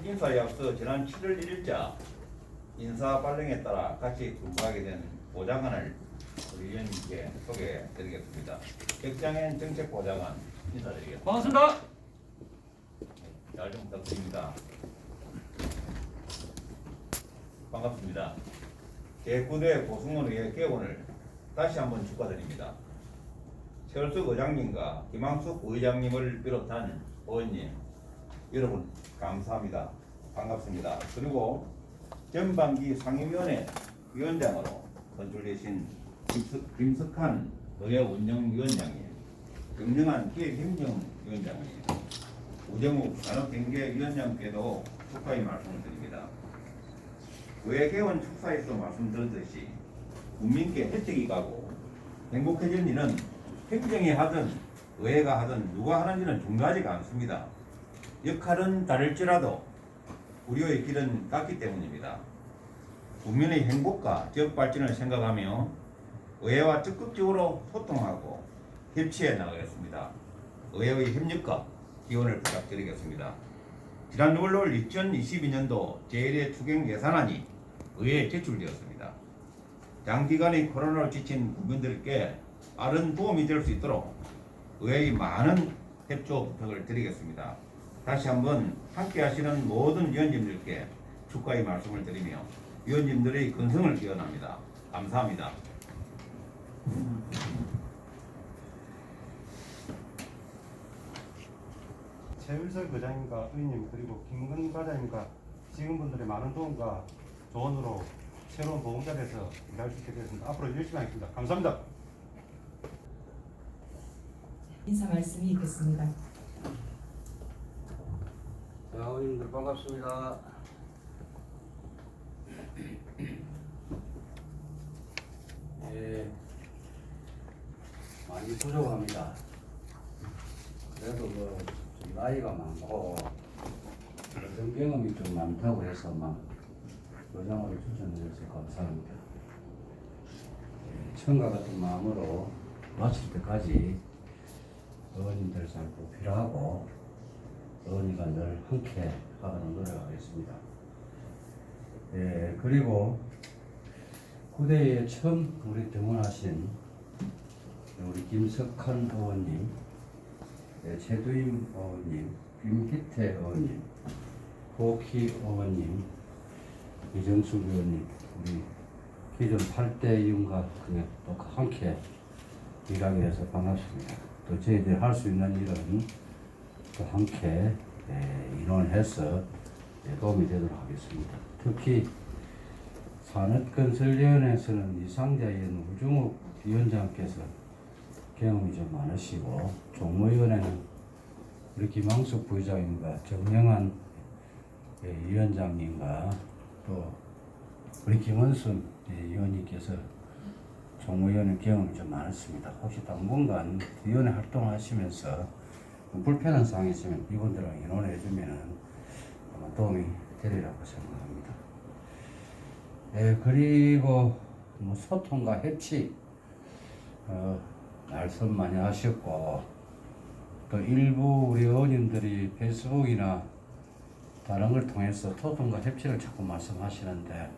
인사에 앞서 지난 7월 1일자 인사 발령에 따라 같이 근무하게 된 보좌관을 우리 위원님께 소개해드리겠습니다. 백장현 정책보좌관 인사드리겠습니다. 반갑습니다. 잘 좀 부탁드립니다. 반갑습니다. 제9대 고승원의회 개원을 다시 한번 축하드립니다. 최월숙 의장님과 김항숙 의장님을 비롯한 의원님 여러분 감사합니다. 반갑습니다. 그리고 전반기 상임위원회 위원장으로 선출되신 김석한 의회운영위원장님, 김영한 기획행정위원장님, 우정욱 산업경제위원장께도 축하의 말씀을 드립니다. 의회 개원 축사에서 말씀드렸듯이 국민께 혜택이 가고 행복해질 일은 행정이 하든 의회가 하든 누가 하는지는 중요하지가 않습니다. 역할은 다를지라도 우리의 길은 같기 때문입니다. 국민의 행복과 지역 발전을 생각하며 의회와 적극적으로 소통하고 협치해 나가겠습니다. 의회의 협력과 기원을 부탁드리겠습니다. 지난 6월 2022년도 제1회 추경 예산안이 의회에 제출되었습니다. 장기간의 코로나로 지친 국민들께 빠른 도움이 될 수 있도록 의회의 많은 협조 부탁을 드리겠습니다. 다시 한번 함께 하시는 모든 위원님들께 축하의 말씀을 드리며 위원님들의 건성을 기원합니다. 감사합니다. 최율석 의장님과 의원님 그리고 김근 과장님과 직원분들의 많은 도움과 조언으로 새로운 보험자리에서 일할 수 있게 되었습니다. 앞으로 열심히 하겠습니다. 감사합니다. 인사 말씀이 있겠습니다. 자, 의원님들 반갑습니다. 예, 많이 부족합니다. 그래도 나이가 많고 어떤 경험이 좀 많다고 해서 의장으로 추천해주셔서 감사합니다. 예, 처음과 같은 마음으로 마칠 때까지 의원님들 잘 보필하고 의원님과 늘 함께 하도록 노력하겠습니다. 예, 그리고 구대에 처음 우리 등원하신 우리 김석한 의원님, 예, 최두임 의원님, 김기태 의원님, 고키 의원님, 이정숙 의원님, 우리 기존 8대 의원과 또 함께 일하게 돼서 반갑습니다. 또 저희들이 할 수 있는 일은 또 함께 인원해서 도움이 되도록 하겠습니다. 특히 산업건설위원회에서는 이상자 의원 우중욱 위원장께서 경험이 좀 많으시고 종무위원회는 우리 김항숙 부의장님과 정영환 위원장님과 또 우리 김원순 위원님께서 종무위원회 경험이 좀 많았습니다. 혹시 당분간 위원회 활동하시면서 불편한 사항이 있으면 이분들랑 의논해 주면 아마 도움이 되리라고 생각합니다. 그리고 소통과 협치 말씀 많이 하셨고 또 일부 우리 의원님들이 페이스북이나 다른 걸 통해서 소통과 협치를 자꾸 말씀하시는데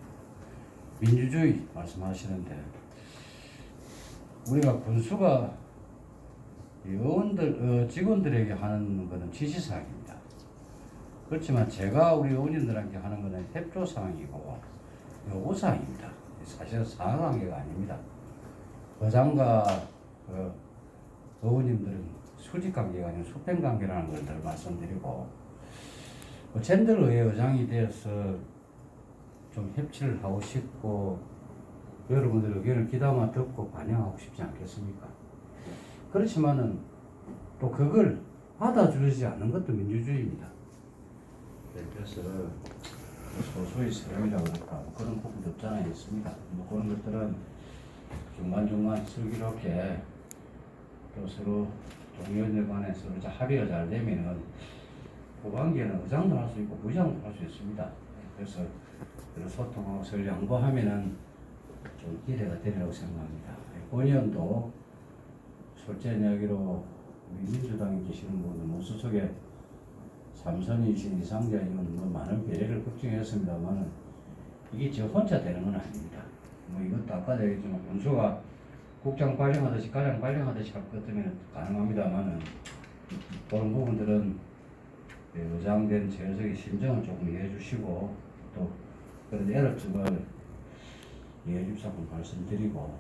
민주주의 말씀하시는데 우리가 군수가 의원들, 직원들에게 하는 것은 지시사항입니다. 그렇지만 제가 우리 의원님들한테 하는 것은 협조사항이고 요구사항입니다. 사실은 상하관계가 아닙니다. 의장과 의원님들은 수직관계가 아니라 수평관계라는 걸 늘 말씀드리고 젠들의회 의장이 되어서 좀 협치를 하고 싶고 여러분들 의견을 귀담아 듣고 반영하고 싶지 않겠습니까? 그렇지만은 또 그걸 받아주지 않는 것도 민주주의입니다. 그래서 소수의 사람이라고 할까 그런 부분도 없잖아 있습니다. 그런 것들은 중간중간 슬기롭게 또 서로 동의원들 간에 서로 합의가 잘 되면은 후반기에는 의장도 할 수 있고 부의장도 할 수 있습니다. 그래서 소통하고 서로 양보하면은 좀 기대가 되리라고 생각합니다. 본의원도 솔직한 이야기로 민주당에 계시는 분은 무소속에 삼선이신 이상자님은 뭐 많은 배려를 걱정했습니다만은 이게 저 혼자 되는 건 아닙니다. 뭐 이것도 아까도 얘기했지만 군수가 국장 발령하듯이 가장 발령하듯이 할 것 같으면 가능합니다만은 그런 부분들은 의장된 재석의 심정을 조금 이해해 주시고 또 그런 애로점을 이해해 주시고 말씀드리고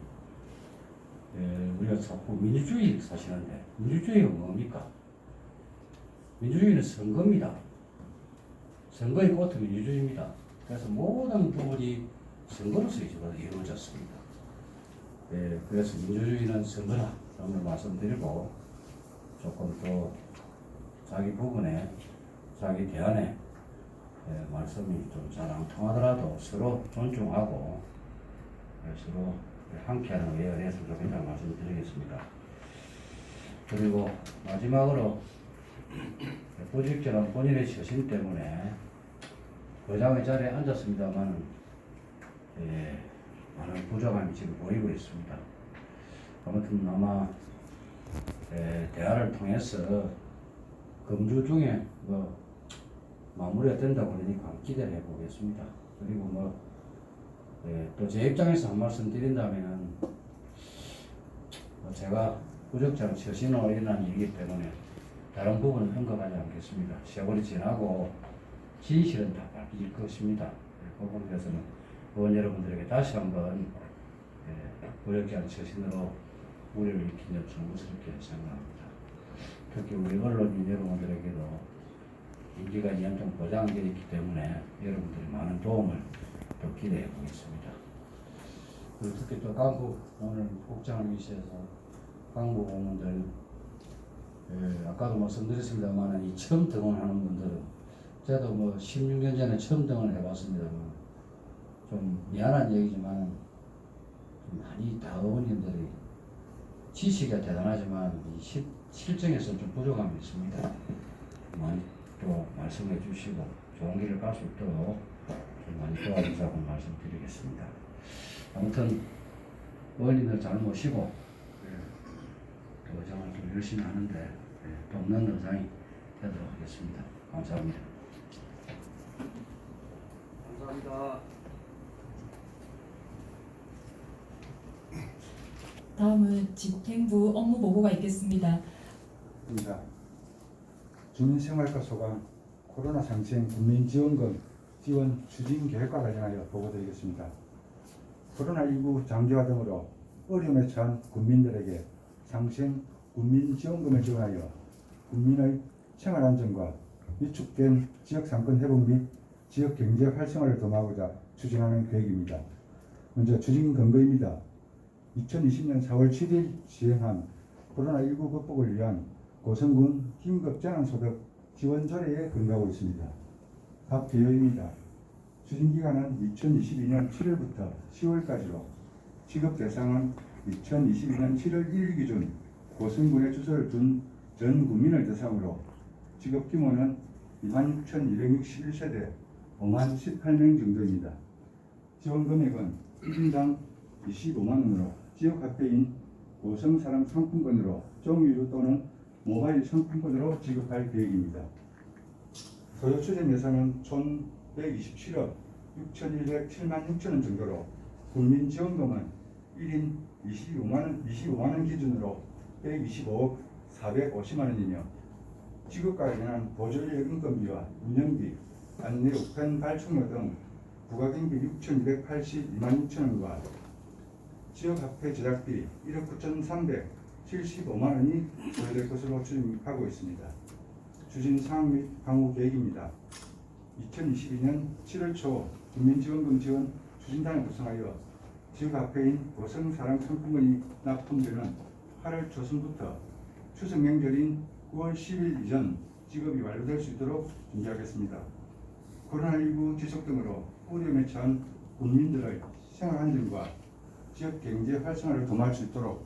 우리가 자꾸 민주주의 사시는데 민주주의가 뭡니까? 민주주의는 선거입니다. 선거의 꽃은 민주주의입니다. 그래서 모든 부분이 선거로서 이루어졌습니다. 그래서 민주주의는 선거다 라는 말씀드리고 조금 또 자기 부분에 자기 대안에 말씀이 좀 잘 안 통하더라도 서로 존중하고 서로 함께하는 외연을 했으면 좋겠다는 말씀드리겠습니다. 그리고 마지막으로 부직절한 본인의 처신 때문에 의장의 자리에 앉았습니다만 많은 부족함이 지금 보이고 있습니다. 아무튼 아마 대화를 통해서 금주 중에 뭐 마무리가 된다고 그러니까 기대를 해보겠습니다. 그리고 또 제 입장에서 한 말씀 드린다면 제가 부적절한 처신으로 일어난 일이기 때문에 다른 부분은 언급하지 않겠습니다. 세월이 지나고 진실은 다 밝혀질 것입니다. 그 부분에 대해서는 의원 여러분들에게 다시 한번 부적절한 처신으로 우려를 일으킨 점 송구스럽게 생각합니다. 특히 우리 언론인 여러분들에게도 인기가 연장 보장되어 있기 때문에 여러분들이 많은 도움을 또 기대해 보겠습니다. 그리고 특히 또 강북 오늘 국장을 위시해서 강북 공무원들 아까도 말씀드렸습니다만 이 처음 등원하는 분들은 저도 16년 전에 처음 등원을 해봤습니다만 좀 미안한 얘기지만 좀 많이 다 의원님들이 지식이 대단하지만 이 실정에서 좀 부족함이 있습니다. 많이 또 말씀해 주시고 좋은 길을 갈 수 있도록 좀 많이 도와주자고 말씀드리겠습니다. 아무튼 의원님들 잘 모시고 의장을 좀 열심히 하는데 돕는 의장이 되도록 하겠습니다. 감사합니다. 감사합니다. 다음은 집행부 업무 보고가 있겠습니다. 주민생활과 소관 코로나 상생 국민지원금 지원 추진 계획과 관련하여 보고드리겠습니다. 코로나19 장기화 등으로 어려움에 처한 국민들에게 상생 국민지원금을 지원하여 국민의 생활안정과 위축된 지역상권 회복 및 지역경제 활성화를 도모하고자 추진하는 계획입니다. 먼저 추진 근거입니다. 2020년 4월 7일 시행한 코로나19 극복을 위한 고성군 긴급재난소득 지원 조례에 근거하고 있습니다. 각 개요입니다. 추진기간은 2022년 7월부터 10월까지로 지급 대상은 2022년 7월 1일 기준 고성군에 주소를 둔 전 국민을 대상으로 지급 규모는 26,261세대 5만 18명 정도입니다. 지원 금액은 1인당 25만원으로 지역화폐인 고성사람 상품권으로 종이류 또는 모바일 상품권으로 지급할 계획입니다. 소요 추진 예산은 총 127억 6,107만 6천원 정도로 국민지원금은 1인 25만원 기준으로 125억 450만원이며 지급과 관련한 보조인력 인건비와 운영비, 안내 우편 발송료 등 부가경비 6,282만 6천원과 지역화폐 제작비 1억 9,375만원이 소요될 것으로 추진하고 있습니다. 추진 사항 및 향후 계획입니다. 2022년 7월 초 국민지원금 지원 추진단을 구성하여 지역화폐인 고성사랑 상품권이 납품되는 8월 초순부터 추석 명절인 9월 10일 이전 지급이 완료될 수 있도록 준비하겠습니다. 코로나19 지속 등으로 어려움에 처한 국민들의 생활안정과 지역 경제 활성화를 도모할 수 있도록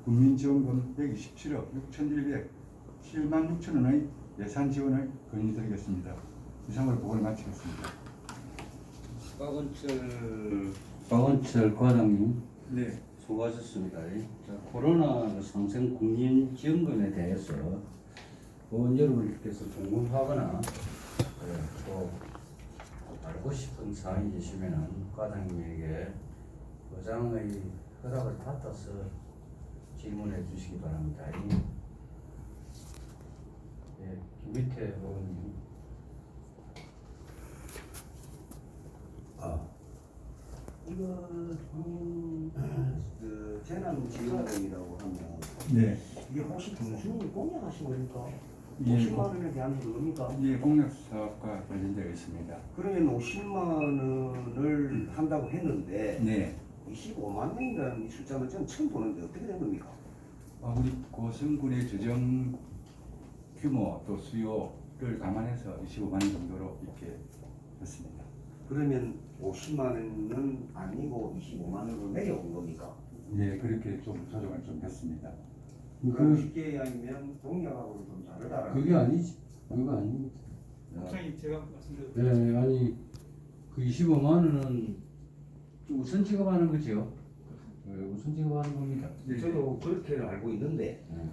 국민지원금 127억 6,107만 6천원의 예산 지원을 건의드리겠습니다. 이상으로 보고를 마치겠습니다. 박원철 과장님 네. 수고하셨습니다. 자, 코로나 상생 국민지원금에 대해서 의원 여러분께서 궁금하거나 또 알고 싶은 사항이 계시면은 과장님에게 의장의 허락을 받아서 질문해 주시기 바랍니다. 예, 김밑에 의원님. 이거 그 재난지원금이라고 하면 네. 이게 혹시 군수님이 공약하신 겁니까? 예, 50만 원에 대한 겁니까? 이 공약 사업과 관련되어 있습니다. 그러면 50만 원을 한다고 했는데 네. 25만 명이라는 이 숫자는 저는 처음 보는데 어떻게 된 겁니까? 우리 고성군의 재정 규모 또 수요를 감안해서 25만 원 정도로 이렇게 했습니다. 그러면 50만 원은 아니고 25만 원으로 내려온 겁니까? 네, 그렇게 좀 조정을 좀 했습니다. 그 쉽게 이야기하면 공약하고는 좀 다르다라는 그게 아니지. 그거 아닙니다. 국장님 제가 말씀드렸죠. 네, 아니 그 25만 원은 우선 지급하는 거죠. 우선 지급하는 겁니다. 저도 그렇게 알고 있는데 네.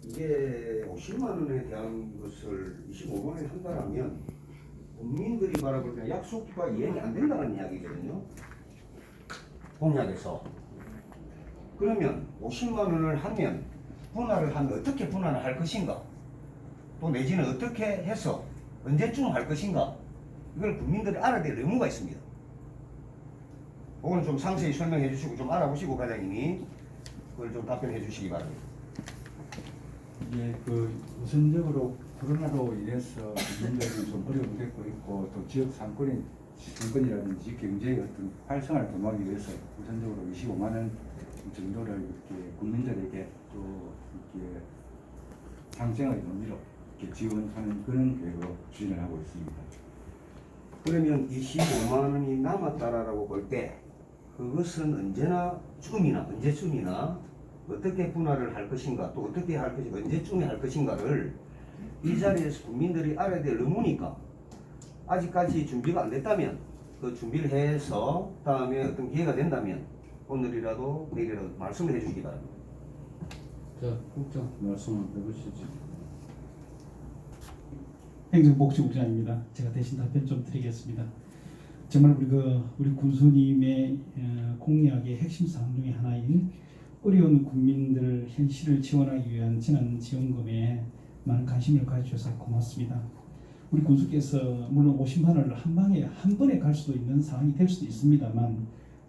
이게 50만 원에 대한 것을 25만 원에 한다라면 국민들이 바라볼 때 약속과 이행이 안 된다는 이야기거든요. 공약에서. 그러면 50만 원을 하면 분할을 하면 어떻게 분할을 할 것인가? 또 내지는 어떻게 해서 언제쯤 할 것인가? 이걸 국민들이 알아야 될 의무가 있습니다. 그건 좀 상세히 설명해 주시고 좀 알아보시고 과장님이 그걸 좀 답변해 주시기 바랍니다. 이게 그 우선적으로 코로나로 인해서 국민들이 좀 어려움을 겪고 있고 또 지역 상권이라든지 경제의 어떤 활성화를 도모하기 위해서 우선적으로 25만 원 정도를 이렇게 국민들에게 또 이렇게 상생의 의미로 이렇게 지원하는 그런 계획으로 추진을 하고 있습니다. 그러면 25만 원이 남았다라고 볼 때 그것은 언제쯤이나 어떻게 분할을 할 것인가 또 어떻게 할 것인가 언제쯤에 할 것인가를 이 자리에서 국민들이 알아야 될 의무니까 아직까지 준비가 안 됐다면 그 준비를 해서 다음에 어떤 기회가 된다면 오늘이라도 내일이라도 말씀을 해주시기 바랍니다. 자, 국장 말씀을 해보시죠. 행정복지국장입니다. 제가 대신 답변 좀 드리겠습니다. 정말 우리 군수님의 공약의 핵심 사항 중에 하나인 어려운 국민들 현실을 지원하기 위한 재난지원금에 많은 관심을 가져주셔서 고맙습니다. 우리 군수께서 물론 50만 원을 한 번에 갈 수도 있는 상황이 될 수도 있습니다만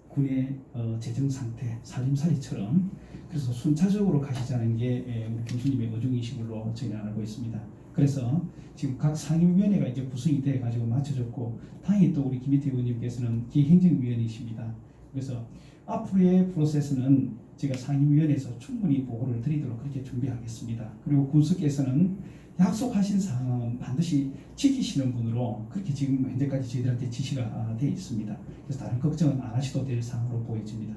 군의 재정 상태, 살림살이처럼 그래서 순차적으로 가시자는 게 우리 군수님의 의중이신 걸로 저희는 알고 있습니다. 그래서 지금 각 상임위원회가 이제 구성이 돼 가지고 맞춰졌고 다행히 또 우리 김희태 의원님께서는 기행정위원이십니다. 그래서 앞으로의 프로세스는 제가 상임위원회에서 충분히 보고를 드리도록 그렇게 준비하겠습니다. 그리고 군수께서는 약속하신 사항은 반드시 지키시는 분으로 그렇게 지금 현재까지 저희들한테 지시가 되어 있습니다. 그래서 다른 걱정은 안 하셔도 될 사항으로 보여집니다.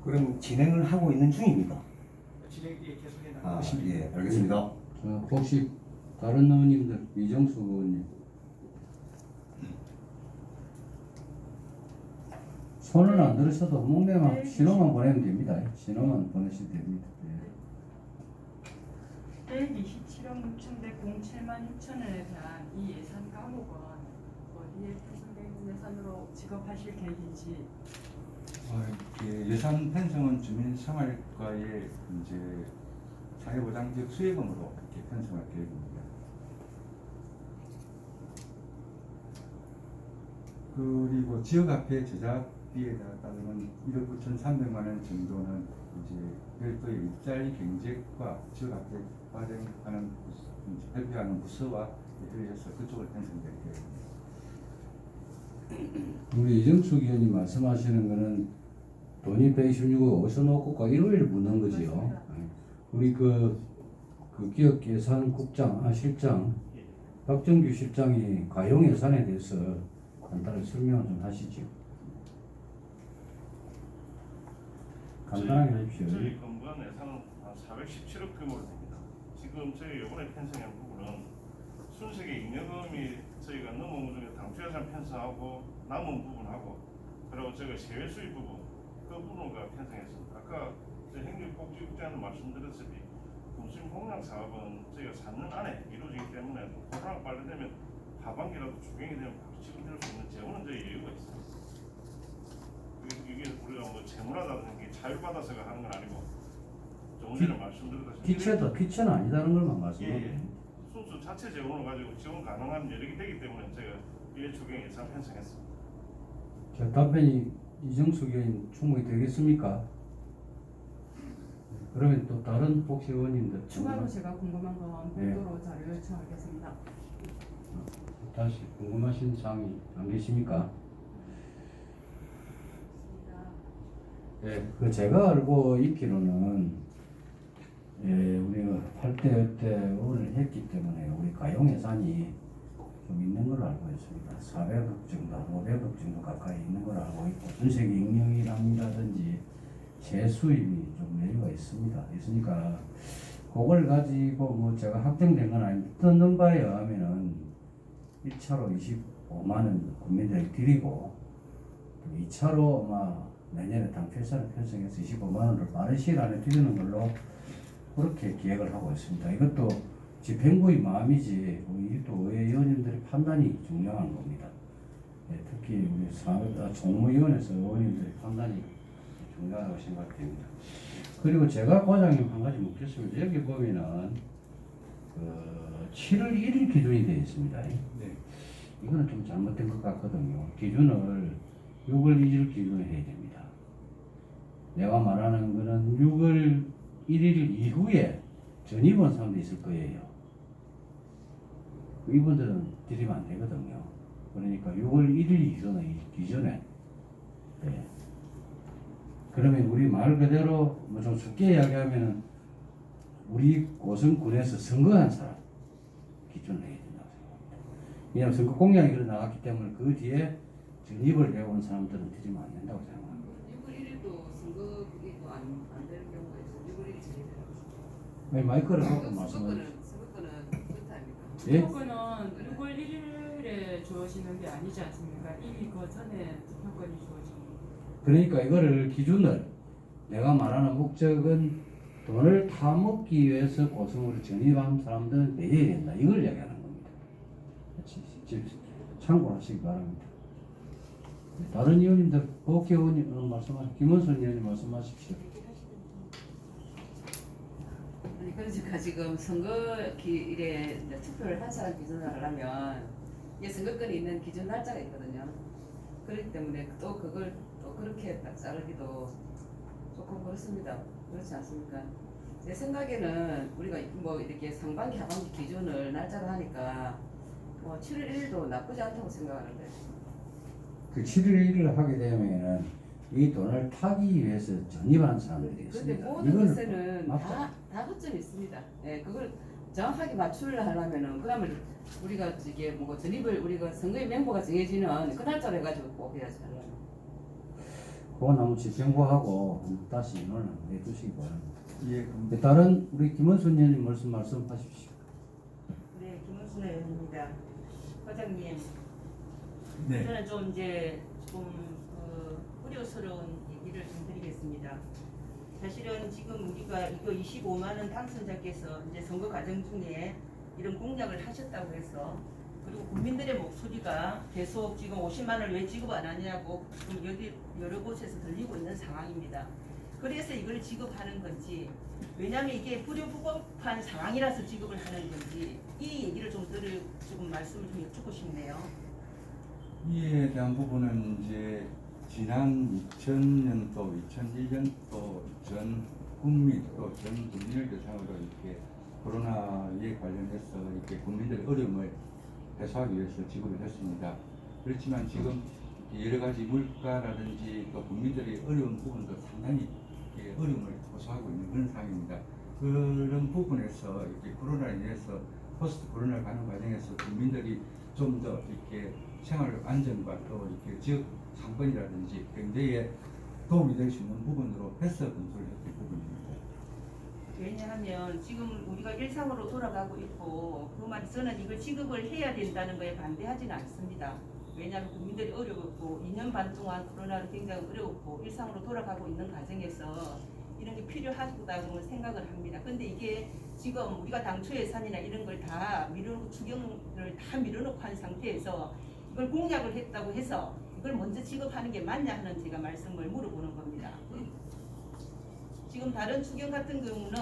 그럼 진행을 하고 있는 중입니다. 진행 계속해 아, 예, 알겠습니다. 자, 혹시 다른 의원님들 이정수 의원님 손은 안 들으셔도 목내만 신호만 보내면 됩니다. 신호만 보내시면 됩니다. 예. 127억 6천 대 07만 6천 원에 대한 이 예산 감옥은 어디에 편성된 예산으로 지급하실 계획인지. 예산 편성은 주민생활과의 이제 사회보장적 수혜금으로 이렇게 편성할 계획입니다. 그리고 지역화폐 제작비에 따르면 1억 9,300만 원 정도는 이제 별도의 일자리 경제과 지역화폐 발행하는 발표하는 부서와 협의해서 그쪽을 편성될 계획입니다. 우리 이정수 의원님 말씀하시는 거는 돈이 126억 어디서 놓고 일요일 묻는 거지요. 맞습니다. 우리 그 기억예산국장 실장 박정규 실장이 가용 예산에 대해서 간단하게 설명을 좀 하시죠. 간단하게 해주십시오. 저희 건부한 예산은 한 417억 규모로 됩니다. 지금 저희 이번에 편성한 부분은 순수하게 잉여금이 저희가 넘어온 중에 당초 예산 편성하고 남은 부분하고 그리고 저희가 세외 수입 부분 그 부분과 편성했습니다. 아까 저희 행정복지국장님 말씀드렸듯이 군수님 공약 사업은 저희가 4년 안에 이루어지기 때문에 또 코로나가 빨리 되면 하반기라도 추경이 되면 바로 지급될 수 있는 재원은 저희 여유가 있어요. 이게 우리가 뭐 재물하다든지 자율받아서가 하는 건 아니고 조금 전에 말씀드렸다시피 기체는 아니다는 걸만 말씀하세요. 예. 순수 자체 재원을 가지고 지원 가능한 여력이 되기 때문에 저희가 1회 추경 예산 편성했습니다. 저 답변이 이정숙 의원님 충분히 되겠습니까? 그러면 또 다른 혹시 의원님들 추가로 제가 궁금한 건 네. 별도로 자료 요청하겠습니다. 다시 궁금하신 사항이 안 계십니까? 예, 그 제가 알고 있기로는 우리가 8대 때 의원을 했기 때문에 우리 가용 예산이 좀 있는 걸로 알고 있습니다. 400억 정도, 500억 정도 가까이 있는 걸로 알고 있고 전세계 익명이라든지 재수입이 좀 여유가 있으니까 그걸 가지고 뭐 제가 확정된 건 아닌데 듣는 바에 의하면은 1차로 25만 원 국민들에게 드리고 2차로 아마 내년에 당초 예산을 편성해서 25만 원을 빠른 시일 안에 드리는 걸로 그렇게 계획을 하고 있습니다. 이것도 집행부의 마음이지 우리 또 의원님들의 판단이 중요한 겁니다. 특히 우리 총무위원회에서 의원님들의 판단이 중요하다고 생각됩니다. 그리고 제가 과장님 한 가지 묻겠습니다. 여기 보면은 7월 1일 기준이 되어 있습니다. 네. 이거는 좀 잘못된 것 같거든요. 기준을 6월 1일 기준으로 해야 됩니다. 내가 말하는 거는 6월 1일 이후에 전입원 사람도 있을 거예요. 이분들은 드리면 안 되거든요. 그러니까 6월 1일 기존에 네. 그러면 우리 말 그대로 뭐 좀 쉽게 이야기하면은 우리 고성군에서 선거한 사람 기준을 해야 된다고 생각합니다. 왜냐하면 선거 공약이 그래 나갔기 때문에 그 뒤에 전입을 해온 사람들은 드리면 안 된다고 생각합니다. 6월 1일도 선거 그게 안 되는 경우가 있어요. 6월 1일 전에 왜 마이크를 갖고 말씀하세요? 선거권은 그렇다 아닙니까? 예? 투표권은 6월 1일에 주어지는 게 아니지 않습니까? 이미 그 전에 투표권이 주어집니다. 그러니까 이거를 기준을 내가 말하는 목적은 돈을 타먹기 위해서 고성으로 전입한 사람들은 내야 된다. 이걸 이야기하는 겁니다. 참고하시기 바랍니다. 다른 의원님들, 복회 의원님 말씀하십시오. 김원순 의원님 말씀하십시오. 아니 그러니까 지금 선거일에 투표를 한 사람 기준으로 하려면 이게 선거권이 있는 기준 날짜가 있거든요. 그렇기 때문에 또 그걸 또 그렇게 딱 자르기도 조금 그렇습니다. 그렇지 않습니까? 제 생각에는 우리가 뭐 이렇게 상반기 하반기 기준을 날짜로 하니까 뭐 7월 1일도 나쁘지 않다고 생각하는데 그 7월 1일을 하게 되면은 이 돈을 타기 위해서 전입한 사람들이 근데 있습니다. 모든 것에는 맞죠? 다 허점이 있습니다. 예, 그걸 정확하게 맞추려 하려면은 그다음에 우리가 이게 뭐 전입을 우리가 선거의 멤버가 정해지는 그 날짜로 해가지고 꼭 해야지 하려면. 그건 한번 집행부하고 다시 논의를 해주시기 바랍니다. 예, 그럼 다른 우리 김원순 의원님 말씀하십시오. 네, 김은순 의원입니다. 과장님, 네. 저는 좀 이제 좀 우려스러운 얘기를 좀 드리겠습니다. 사실은 지금 우리가 이거 25만 원 당선자께서 이제 선거 과정 중에 이런 공약을 하셨다고 해서 그리고 국민들의 목소리가 계속 지금 50만 원을 왜 지급 안 하냐고 지금 여러 곳에서 들리고 있는 상황입니다. 그래서 이걸 지급하는 건지 왜냐하면 이게 불효부급한 상황이라서 지급을 하는 건지 이 얘기를 좀 조금 말씀을 좀 여쭙고 싶네요. 이에 대한 부분은 이제 지난 2000년도, 2001년도 전 국민 또 전 국민을 대상으로 이렇게 코로나에 관련해서 이렇게 국민들의 어려움을 해소하기 위해서 지급을 했습니다. 그렇지만 지금 여러 가지 물가라든지 또 국민들의 어려운 부분도 상당히 어려움을 호소하고 있는 그런 상황입니다. 그런 부분에서 이렇게 코로나로 인해서 포스트 코로나 가는 과정에서 국민들이 좀 더 이렇게 생활 안전과 또 이렇게 지역 상권이라든지 경제에 도움이 될 수 있는 부분으로 해서 검토를 했던 부분입니다. 왜냐하면 지금 우리가 일상으로 돌아가고 있고 그 말이 저는 이걸 지급을 해야 된다는 거에 반대하지는 않습니다. 왜냐하면 국민들이 어려웠고 2년 반 동안 코로나로 굉장히 어려웠고 일상으로 돌아가고 있는 과정에서 이런 게 필요하다고 생각을 합니다. 근데 이게 지금 우리가 당초 예산이나 이런 걸 다 미뤄놓고 추경을 다 밀어놓고 한 상태에서 이걸 공약을 했다고 해서 이걸 먼저 지급하는 게 맞냐 하는 제가 말씀을 물어보는 겁니다. 지금 다른 추경 같은 경우는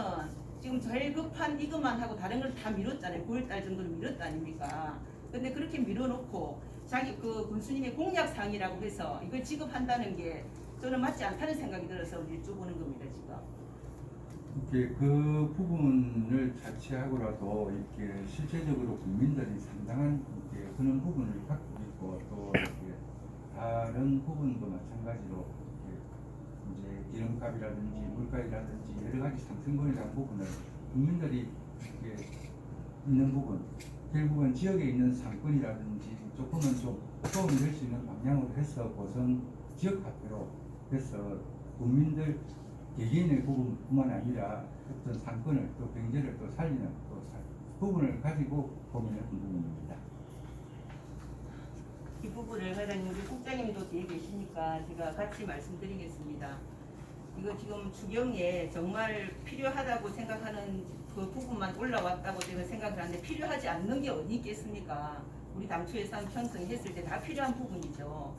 지금 제일 급한 이것만 하고 다른 걸 다 미뤘잖아요. 9월달 정도로 미뤘다 아닙니까? 근데 그렇게 밀어놓고 자기 그 군수님의 공약상이라고 해서 이걸 지급한다는 게 저는 맞지 않다는 생각이 들어서 여쭤보는 겁니다. 지금. 이렇게 그 부분을 자체하고라도 이렇게 실제적으로 국민들이 상당한 이렇게 그런 부분을 갖고 있고 또 이렇게 다른 부분도 마찬가지로 이렇게 이제 기름값이라든지 물가이라든지 여러 가지 상승분에 대한 부분을 국민들이 이렇게 있는 부분 결국은 지역에 있는 상권이라든지 조금은 좀 도움이 될 수 있는 방향으로 해서 고성 지역화폐로 해서 국민들 개개인의 부분뿐만 아니라 어떤 상권을 또 경제를 또 살리는 또 부분을 가지고 고민을 한 부분입니다. 이 부분을 회장님 우리 국장님도 뒤에 계시니까 제가 같이 말씀드리겠습니다. 이거 지금 추경에 정말 필요하다고 생각하는 그 부분만 올라왔다고 제가 생각을 하는데 필요하지 않는 게 어디 있겠습니까? 우리 당초 예산 편성했을 때 다 필요한 부분이죠.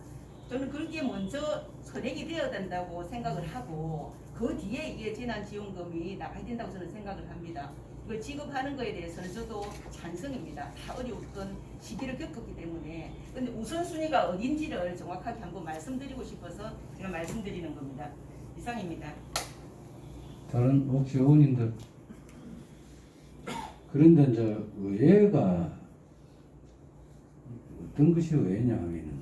저는 그게 먼저 선행이 되어야 된다고 생각을 하고 그 뒤에 이게 재난지원금이 나가야 된다고 저는 생각을 합니다. 이걸 지급하는 거에 대해서는 저도 찬성입니다. 다 어려웠던 시기를 겪었기 때문에. 근데 우선순위가 어딘지를 정확하게 한번 말씀드리고 싶어서 제가 말씀드리는 겁니다. 이상입니다. 다른 혹시 의원님들 그런데 이제 의회가 어떤 것이 의회냐 하면은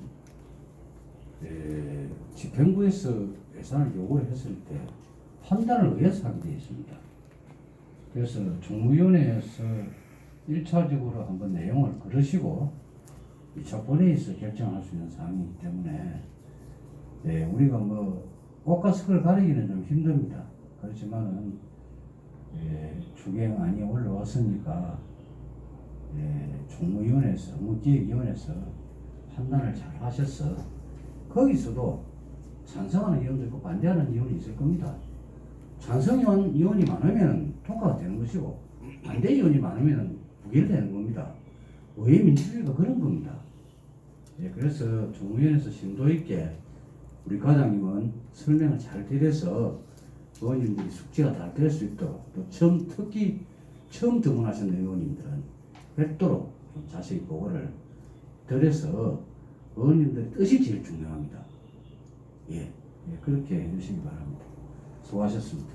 집행부에서 예산을 요구를 했을 때 판단을 의회에서 하게 되어 있습니다. 그래서 종무위원회에서 1차적으로 한번 내용을 걸으시고 2차 본회의에서 결정할 수 있는 사항이기 때문에 우리가 뭐 옷과 색을 가리기는 좀 힘듭니다. 그렇지만은 추경안이 올라왔으니까 종무위원회에서 업무기획위원회에서 판단을 잘 하셔서 거기서도 찬성하는 의원도 있고 반대하는 의원이 있을 겁니다. 찬성 의원이 많으면 통과가 되는 것이고 반대 의원이 많으면 부결되는 겁니다. 의회 민주주의가 그런 겁니다. 그래서 종무위원회에서 심도 있게 우리 과장님은 설명을 잘 드려서 의원님들이 숙지가 다 될 수 있도록 또 특히 처음 등원하신 의원님들은 별도로 자세히 보고를 드려서 의원님들의 뜻이 제일 중요합니다. 그렇게 해주시기 바랍니다. 수고하셨습니다.